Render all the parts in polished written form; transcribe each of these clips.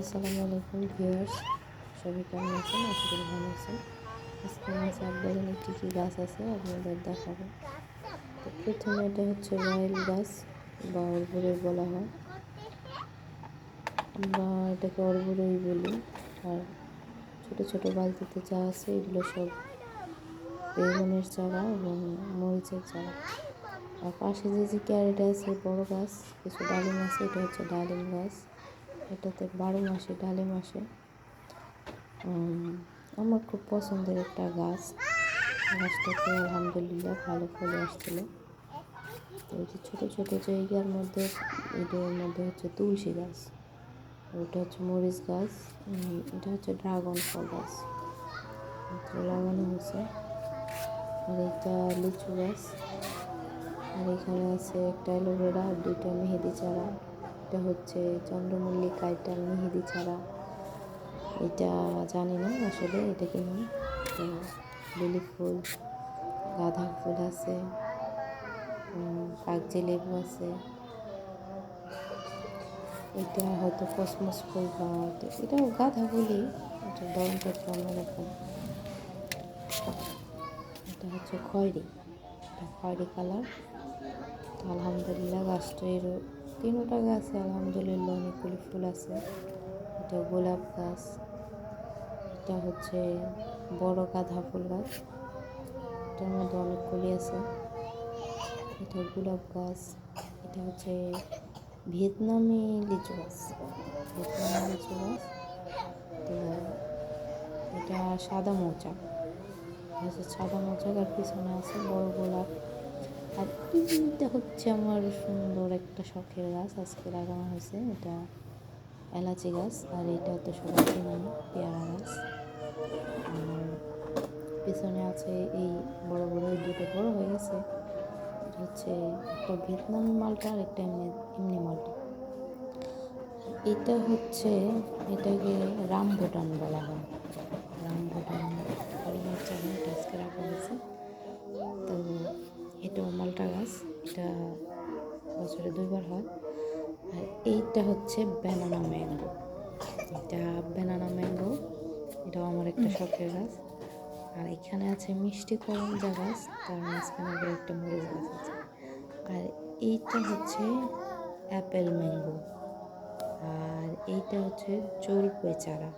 আসসালামু আলাইকুম ভিউয়ার্স, সবাই কেমন আছেন? আশা করি ভালো আছেন। আজকে আমার ছাদ বাগানে কী কী গাছ আছে আপনাদের দেখাবো। তো প্রথমে এটা হচ্ছে রয়েল গাছ বা অর্বুরই বলা হয়, বা এটাকে অর্বুরই বলি। আর ছোট ছোট বালতিতে যা আছে এগুলো সব বেগুনের চারা এবং মরিচের চারা। আর পাশে যে ক্যারেট আছে বড় গাছ, কিছু ডালিম আছে, এটা হচ্ছে ডালিম গাছ। এটাতে 12 মাসে ডালিম আসে। আমার খুব পছন্দের একটা গাছ। গাছটাতে আলহামদুলিল্লাহ ভালো ফল আসছিল। তো এই যে ছোটো ছোটো জায়গার মধ্যে, এটার মধ্যে হচ্ছে তুলসী গাছ, ওটা হচ্ছে মরিচ গাছ, এটা হচ্ছে ড্রাগন ফল গাছ, এটা লাগানো হয়েছে। আর এটা লিচু গাছ। আর এখানে আছে একটা অ্যালোভেরা আর 2টা মেহেদি চারা। এটা হচ্ছে চন্দ্রমল্লিকা, এটা মেহেদি চারা। এটা জানি না আসলে এটা কি নাম। তো লিলি ফুল, গাঁদা ফুল আছে, কাগজি লেবু আছে। এটা হয়তো কসমস ফুল, বা এটাও গাঁদা বলি, এটা রঙটা একটু অন্যরকম। এটা হচ্ছে খয়েরি, এটা খয়েরি কালার। তো আলহামদুলিল্লাহ গাছটির 3টা গাছে আলহামদুলিল্লাহ অনেকগুলি ফুল আছে। এটা গোলাপ গাছ, এটা হচ্ছে বড় গাঁদা ফুল গাছ, এটার মধ্যে অনেকগুলি আছে। এটা গোলাপ গাছ, এটা হচ্ছে ভিয়েতনামি লিচু গাছ, ভিয়েতনামি লিচু গাছ। তো এটা সাদা মৌচাক, সাদা মৌচাক। আর পিছনে আছে বড় গোলাপ। আর এইটা হচ্ছে আমার সুন্দর একটা শখের গাছ, আজকে লাগানো হয়েছে, এটা এলাচি গাছ। আর এটা তো সবাই চেনেন, পেয়ারা গাছ। আর পিছনে আছে এই বড় বড়, এই দুটো বড় হয়ে গেছে। এটা হচ্ছে একটা ভিয়েতনামি মালটা আর একটা এমনি মালটা। এটা হচ্ছে, এটাকে রামভুটান বলা হয়, রামভুটান ফলের চারা। এটা আজকে রাখা হয়েছে। তো এটাও মালটা গাছ, এটা বছরে 2বার হয়। আর এইটা হচ্ছে ব্যানানা ম্যাঙ্গো, এটা ব্যানানা ম্যাঙ্গো, এটাও আমার একটা শখের গাছ। আর এখানে আছে মিষ্টি করমজা গাছ, তার মাঝখানে আবার একটা মরিচ গাছ আছে। আর এইটা হচ্ছে অ্যাপেল ম্যাঙ্গো। আর এইটা হচ্ছে জলপাই চারা।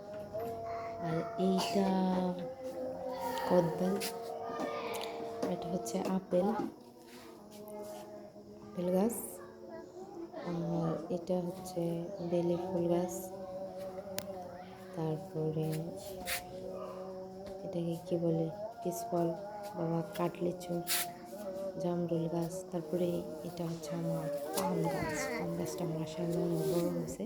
আর এইটা কদবেল। এটা হচ্ছে আপেল গাছ। আর এটা হচ্ছে বেলি ফুল গাছ। তারপরে এটাকে কি বলে, পিসফল বা কাঠলিচু, জামরুল গাছ। তারপরে এটা হচ্ছে আমার পাম গাছ, পাম গাছটা মাশাআল্লাহ অনেক বড় হয়েছে।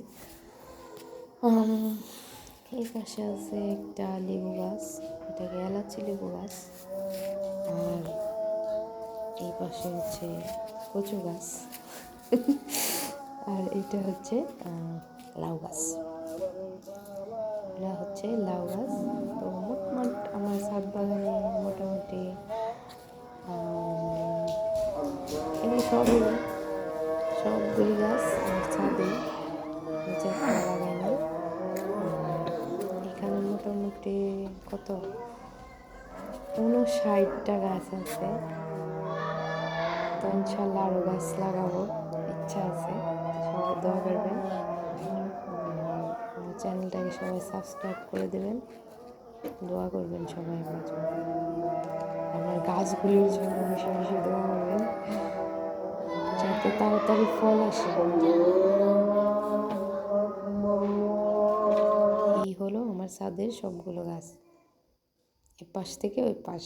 এই পাশে আছে একটা লেবু গাছ, এটাকে এলাচি লেবু গাছ। আর এই পাশে হচ্ছে কচু গাছ। আর এটা হচ্ছে লাউ গাছ, এটা হচ্ছে লাউ গাছ। তো মোটামুটি আমার ছাদ বাগানে মোটামুটি এগুলো সবগুলি গাছ আমার ছাদে, নিচে একটা লাগাই নাই। এখানে মোটামুটি কত 59টা গাছ আছে। তো ইনশাল্লাহ আরও গাছ লাগাবো, ইচ্ছা আছে। সবাই দোয়া করবেন, আমার চ্যানেলটাকে সবাই সাবস্ক্রাইব করে দেবেন, দোয়া করবেন সবাই আমার জন্য, আমার গাছগুলির জন্য বেশি বেশি দোয়া করবেন, যাতে তাড়াতাড়ি ফল আসে। এই হলো আমার ছাদের সবগুলো গাছ, এ পাশ থেকে ওই পাশ।